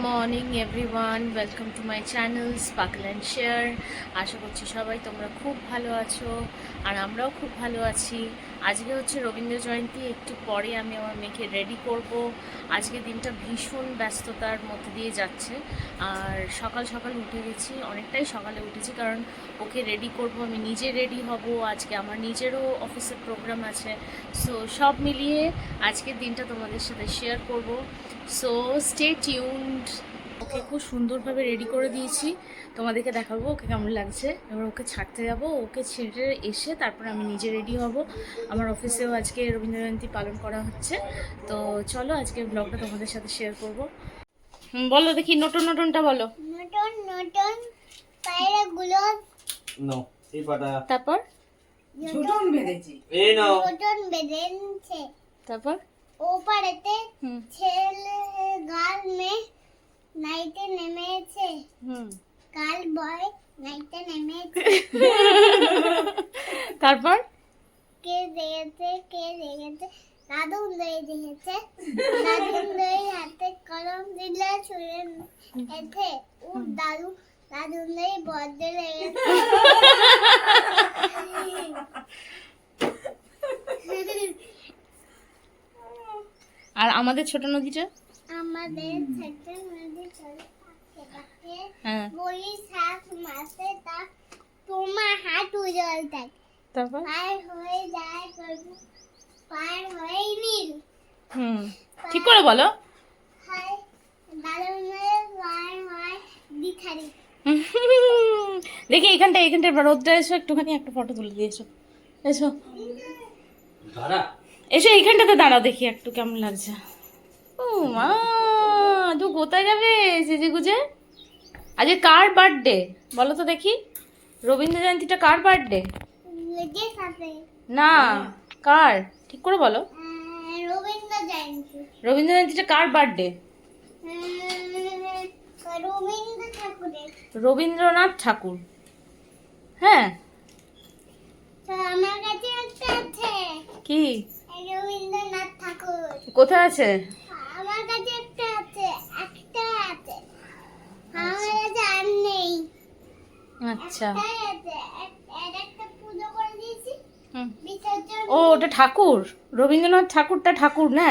Morning everyone, welcome to my channel Sparkle and Share. আশা করছি সবাই তোমরা খুব ভালো আছো আর আমরাও খুব ভালো আছি। আজকে হচ্ছে রবীন্দ্র জয়ন্তী, একটু পরে আমি আমার মেয়েকে রেডি করব। আজকে দিনটা ভীষণ ব্যস্ততার মধ্যে দিয়ে যাচ্ছে আর সকাল সকাল উঠে গেছি, অনেকটাই সকালে উঠেছি কারণ ওকে রেডি করব, আমি নিজে রেডি হব। আজকে আমার নিজেরও অফিসের প্রোগ্রাম আছে। সো সব মিলিয়ে আজকের দিনটা তোমাদের সাথে শেয়ার করব। So stay tuned. ওকে খুব সুন্দরভাবে রেডি করে দিয়েছি, তোমাদেরকে দেখাবো ওকে কেমন লাগছে। এবার ওকে ছাড়তে যাব, ওকে ছেড়ে এসে তারপর আমি নিজে রেডি হব। আমার অফিসেও আজকে রবীন্দ্র জয়ন্তী পালন করা হচ্ছে। তো চলো আজকে ব্লগটা তোমাদের সাথে শেয়ার করব। বলো দেখি, নতুন নতুনটা বলো। নতুন নতুন পায়রাগুলো নো এই পাটা তারপর নতুন বেঁধেছি এই নাও নতুন বেঁধেছে। তারপর ওপারেতে ছেলে গাল মেয়ে নাইতে নেমেছে। গাল বয় নাইতে নেমেছে। তারপর কে দেখেছে দাদু দই দেখেছে। দাদু দই হাতে কলম দিলে ছুঁড়ে এতে ও দাদু দই বদলে লেগেছে। আর আমাদের ছোট নদীটা, আমাদের ছোট নদী চলে পাশে হ্যাঁ বই শাক মাছে তা তোমার হাত উজ্জ্বল থাকে। তারপর পার হয়ে যায় পার হয়ে নীল ঠিক করে বলো। হয় দারুণের পার হয় দিখারি। দেখি এইখানটা রোদটা এসো, একটুখানি একটা ফটো তুলে দিয়েছো। এসো দাঁড়া এসো এইখানটাতে দাঁড়াও, দেখি একটু কেমন লাগছে। ও মা, তো কোথায় যাবে সেজে গুজে? আজকে কার বার্থডে বলো তো দেখি? রবীন্দ্র জয়ন্তীটা কার বার্থডে? লেগে সাথে না, কার ঠিক করে বলো। রবীন্দ্র জয়ন্তী। রবীন্দ্র জয়ন্তীটা কার বার্থডে? রবীন্দ্র ঠাকুরের। রবীন্দ্রনাথ ঠাকুর। হ্যাঁ, তো আমার কাছে একটা আছে কি রবীন্দ্রনাথ ঠাকুর। কোথায় আছে? আমার কাছে একটা আছে আমার কাছে আর নেই। আচ্ছা, একটাই আছে একটা পুজো করে দিয়েছি বিসর্জন। ও ওটা ঠাকুর, রবীন্দ্রনাথ ঠাকুরটা ঠাকুর না,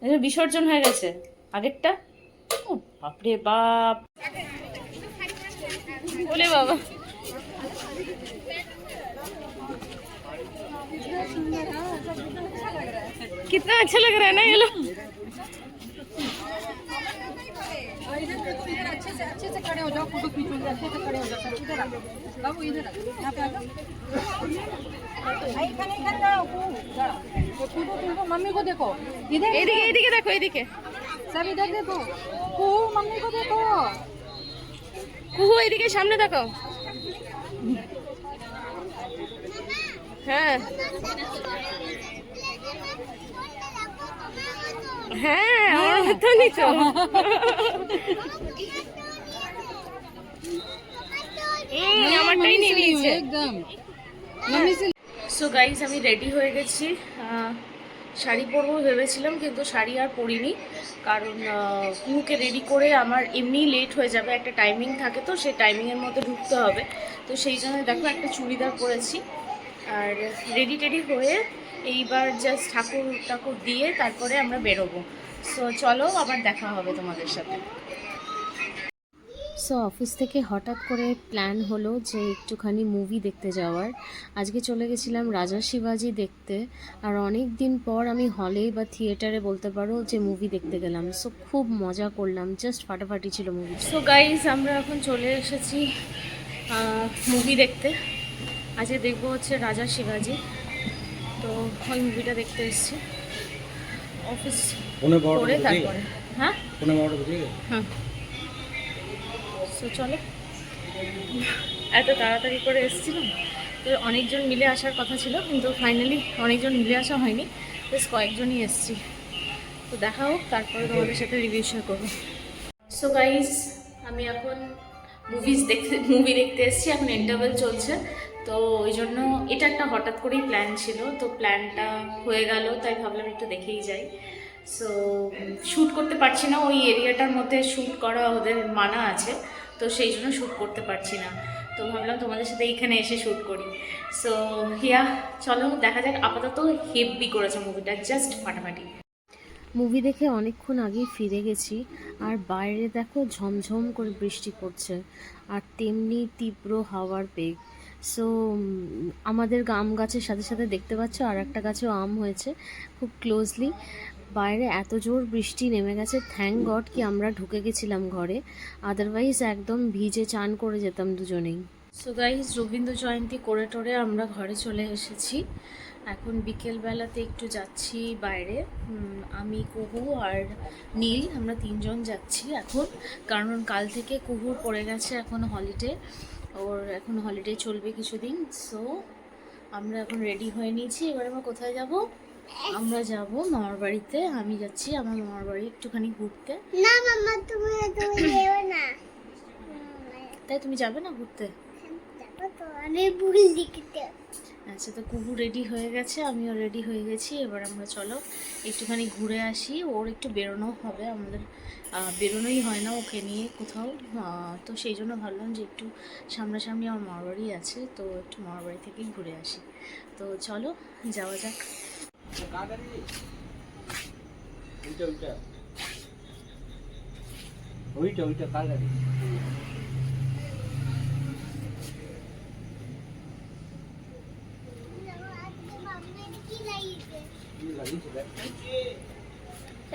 এটা বিসর্জন হয়ে গেছে আগেরটা। ও বাপরে বাপ, বলে বাবা। कितना अच्छा लग रहा है ना ये लोग। अच्छे से खड़े हो जाओ, फोटो खींचोगे, अच्छे से खड़े हो जाओ। इधर आ बाबू, इधर आ, यहाँ पे आ जाओ। इधर जाओ, तुमको मम्मी को देखो, इधर এদিকে দেখো, এদিকে सब इधर देखो, मम्मी को देखो। কুহু, এদিকে সামনে দেখো। হ্যাঁ হ্যাঁ, আমার মতনই তো। আমারটাই নিয়ে নিয়েছে एकदम मम्मी से। সো গাইজ, আমি রেডি হয়ে গেছি। শাড়ি পরবো ভেবেছিলাম, কিন্তু শাড়ি আর পরিনি কারণ কুহুকে রেডি করে আমার এমনি লেট হয়ে যাবে। একটা টাইমিং থাকে, তো সেই টাইমিংয়ের মধ্যে ঢুকতে হবে। তো সেই জন্য দেখো একটা চুড়িদার পরেছি আর রেডি টেডি হয়ে এইবার জাস্ট ঠাকুর দিয়ে তারপরে আমরা বেরোবো। সো চলো, আবার দেখা হবে তোমাদের সাথে। সো অফিস থেকে হঠাৎ করে প্ল্যান হলো যে একটুখানি মুভি দেখতে যাওয়ার। আজকে চলে গেছিলাম রাজা শিবাজি দেখতে, আর অনেক দিন পর আমি হলে বা থিয়েটারে বলতে পারো যে মুভি দেখতে গেলাম। সো খুব মজা করলাম, জাস্ট ফাটাফাটি ছিল মুভি। সো গাইজ, আমরা এখন চলে এসেছি মুভি দেখতে। আজকে দেখবো হচ্ছে রাজা শিবাজি, তো ওই মুভিটা দেখতে এসেছি অফিস করে তারপরে। হ্যাঁ হ্যাঁ, তো চলো, এত তাড়াতাড়ি করে এসেছিলাম তো অনেকজন মিলে আসার কথা ছিল, কিন্তু ফাইনালি অনেকজন মিলে আসা হয়নি, বেশ কয়েকজনই এসেছি। তো দেখা হোক, তারপরে তোমাদের সাথে রিভিউ শেয়ার করবো। সো গাইজ, আমি এখন মুভি দেখতে এসেছি, এখন ইন্টারভেল চলছে। তো ওই জন্য এটা একটা হঠাৎ করেই প্ল্যান ছিল, তো প্ল্যানটা হয়ে গেল, তাই ভাবলাম একটু দেখেই যাই। সো শ্যুট করতে পারছি না, ওই এরিয়াটার মধ্যে শ্যুট করা ওদের মানা আছে, তো সেই জন্য শ্যুট করতে পারছি না। তো ভাবলাম তোমাদের সাথে এইখানে এসে শ্যুট করি। সো হিয়া, চলো দেখা যাক। আপাতত হেভি করেছে মুভিটা, জাস্ট ফাটাফাটি। মুভি দেখে অনেকক্ষণ আগেই ফিরে গেছি, আর বাইরে দেখো ঝমঝম করে বৃষ্টি পড়ছে, আর তেমনি তীব্র হাওয়ার বেগ। সো আমাদের আম গাছের সাথে সাথে দেখতে পাচ্ছ আর একটা গাছেও আম হয়েছে খুব ক্লোজলি। বাইরে এত জোর বৃষ্টি নেমে গেছে, থ্যাঙ্ক গড কি আমরা ঢুকে গেছিলাম ঘরে, আদারওয়াইজ একদম ভিজে চান করে যেতাম দুজনেই। সো গাইজ, রবীন্দ্র জয়ন্তী করে টোরে আমরা ঘরে চলে এসেছি। এখন বিকেলবেলাতে একটু যাচ্ছি বাইরে, আমি, কুহু আর নীল, আমরা তিনজন যাচ্ছি এখন, কারণ কাল থেকে কুহুর পড়ে গেছে এখন হলিডে, ওর এখন হলিডে চলবে কিছুদিন। সো আমরা এখন রেডি হয়ে নিয়েছি। এবার আমরা কোথায় যাব? আমরা যাব মামার বাড়িতে। আমি যাচ্ছি আমার মামার বাড়ি একটুখানি ঘুরতে। না মাম্মা, তুমি যেও না। তাই তুমি যাবে না ঘুরতে? দেখো তো আমি ভুল লিখতে। আচ্ছা, তো কুহু রেডি হয়ে গেছে, আমিও রেডি হয়ে গেছি। এবার আমরা চলো একটুখানি ঘুরে আসি। ওর একটু বেরোনো হবে, আমাদের বেরোনোই হয় না ওকে নিয়ে কোথাও, তো সেই জন্য ভাবলাম যে একটু সামনাসামনি আমার মামার বাড়ি আছে, তো একটু মামার বাড়ি থেকেই ঘুরে আসি। তো চলো যাওয়া যাক। ওইটা কার গাড়ি?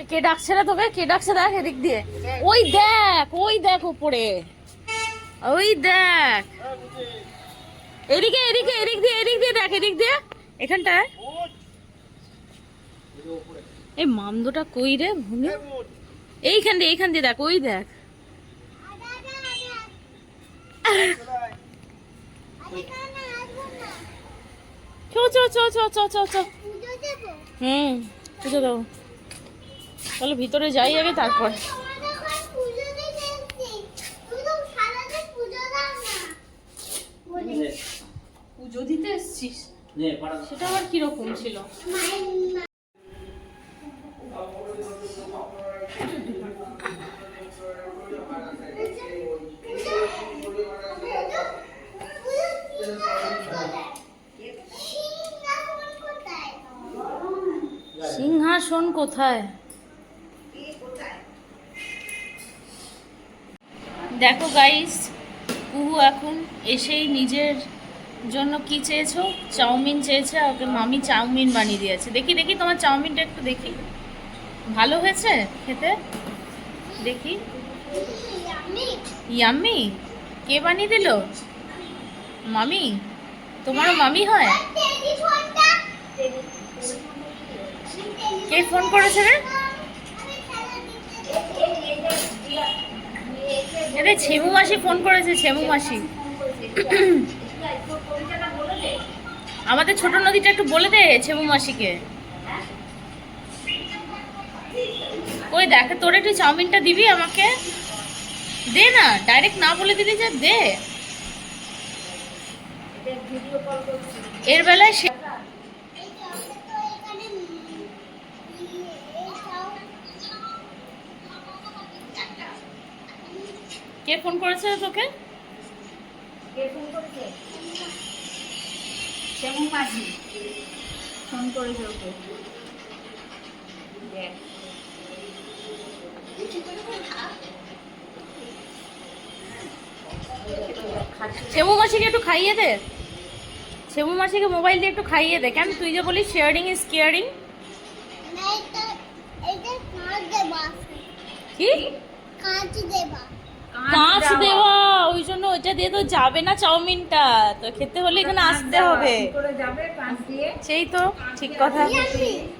কে ডাকছে না তোকে? কে ডাকছে দেখ এদিক দিয়ে, ওই দেখ, ওই দেখ উপরে, ওই দেখ, এদিকে এদিকে এদিক দিয়ে, এদিক দিয়ে দেখ, এদিক দিয়ে, এখানটায়। এই মামদোটা কই রে ভুলে? এইখান দিয়ে দেখ, ওই দেখ। চো চো চো চো চো চো চো। পুজো দেবো, চলো ভিতরে যাই আগে, তারপর। পুজো দিতে এসছিস? সেটা আবার কিরকম ছিল? সিংহাসন কোথায়? দেখো গাইস, কুহু এখন এসেই নিজের জন্য কি চেয়েছো? চাউমিন চেয়েছে, ওকে মামি চাউমিন বানিয়ে দিয়েছে। দেখি দেখি তোমার চাউমিনটা একটু দেখি, ভালো হয়েছে খেতে? দেখি। ইয়াম্মি? কে বানিয়ে দিল? মামি? তোমারও মামি হয়? কে ফোন করেছে রে? আরে ছেমু মাসি ফোন করেছে, ছেমু মাসি। আমাদের ছোট নদীটা একটু বলে দে ছেমু মাসিকে। কই দেখ, তোর একটু চাউমিনটা দিবি আমাকে? দে না, ডাইরেক্ট না বলে দিলি যে দে। এর বেলায় কে ফোন করেছে তোকে? কে ফোন করেছে? কেমন মাঝি ফোন করেছে ওকে। ছেমু মাসিকে একটু খাইয়ে দে, ছেমু মাসিকে মোবাইল দিয়ে একটু খাইয়ে দে। কেন তুই যে বলিস শেয়ারিং ইজ কেয়ারিং? কি কাঁচ দেবা? কাঁচ দেওয়া, ওই জন্য ওইটা দিয়ে তো যাবে না চাউমিনটা, তো খেতে হলে এখানে আসতে হবে। সেই তো ঠিক কথা।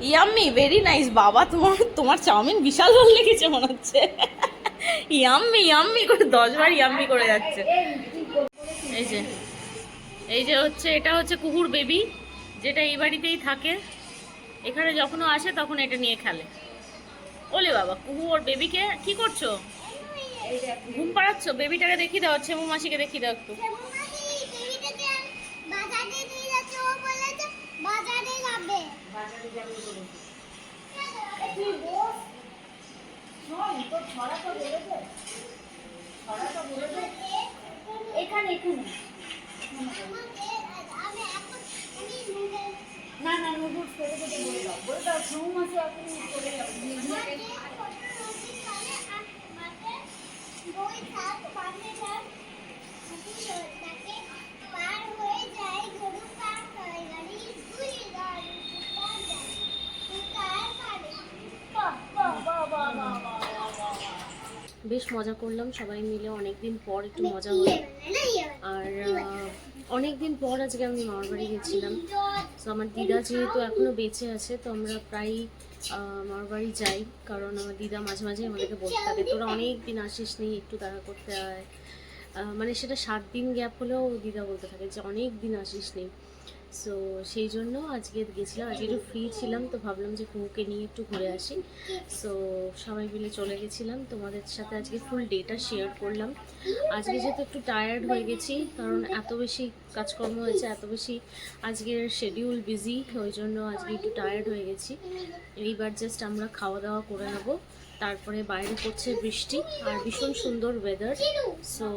Yummy, very nice. বাবা, তোমার চাউমিন বিশাল ভালো লেগেছে মনে হচ্ছে। ইয়াম্মি ইয়াম্মি করে 10 বার ইয়াম্মি করে যাচ্ছে। এই যে হচ্ছে, এটা হচ্ছে কুকুর বেবি, যেটা এই বাড়িতেই থাকে। এখানে যখনও আসে তখন এটা নিয়ে খেলে। ওলে বাবা, কুহু ওর বেবিকে কি করছো? ঘুম পাড়াচ্ছ? বেবিটাকে দেখিয়ে দাও, ছেমু মাসিকে দেখিয়ে দাও একটু। বাজারে যাবে। এখানে এখানে আমি এখন আমি নুডলস না না নুডলস করে দিতে বলে দাও ঘুম আছে আপনি চলে যাবেন বেশ মজা করলাম সবাই মিলে, অনেকদিন পর একটু মজা হলো। আর অনেকদিন পর আজকে আমি মামার বাড়ি গেছিলাম। তো আমার দিদা যেহেতু এখনও বেঁচে আছে, তো আমরা প্রায়ই মামার বাড়ি যাই, কারণ আমার দিদা মাঝে মাঝে আমাদেরকে বলতে থাকে তোরা অনেক দিন আসিস নি, একটু দেখা করতে হয়। মানে সেটা 7 দিন গ্যাপ হলেও দিদা বলতে থাকে যে অনেক দিন আসিস নি। সো সেই জন্য আজকে গেছিলাম, আজকে একটু ফ্রি ছিলাম, তো ভাবলাম যে কুকুকে নিয়ে একটু ঘুরে আসি। সো সবাই মিলে চলে গেছিলাম, তোমাদের সাথে আজকে ফুল ডেটা শেয়ার করলাম। আজকে যেহেতু একটু টায়ার্ড হয়ে গেছি, কারণ এত বেশি কাজকর্ম হয়েছে, এত বেশি আজকের শিডিউল বিজি, ওই জন্য আজকে একটু টায়ার্ড হয়ে গেছি। এইবার জাস্ট আমরা খাওয়া দাওয়া করে নেবো, তারপরে বাইরে পড়ছে বৃষ্টি আর ভীষণ সুন্দর ওয়েদার। সো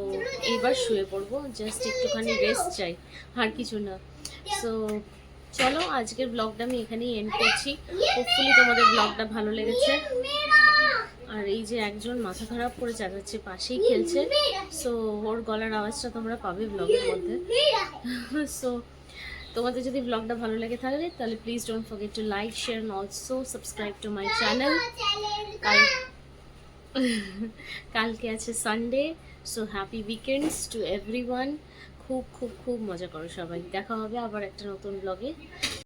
এইবার শুয়ে পড়বো, জাস্ট একটুখানি রেস্ট চাই, আর কিছু না। সো চলো আজকের ব্লগটা আমি এখানেই এন্ড করছি। হোপফুলি তোমাদের ব্লগটা ভালো লেগেছে। আর এই যে একজন মাথা খারাপ করে চালাচ্ছে, পাশেই খেলছে, সো ওর গলার আওয়াজটা তোমরা পাবে ব্লগের মধ্যে। সো তোমাদের যদি ব্লগটা ভালো লেগে থাকে তাহলে please don't forget to like, share and also subscribe to my channel. কালকে আছে Sunday, so happy weekends to everyone. খুব খুব খুব মজা করো সবাই। দেখা হবে আবার একটা নতুন ব্লগে।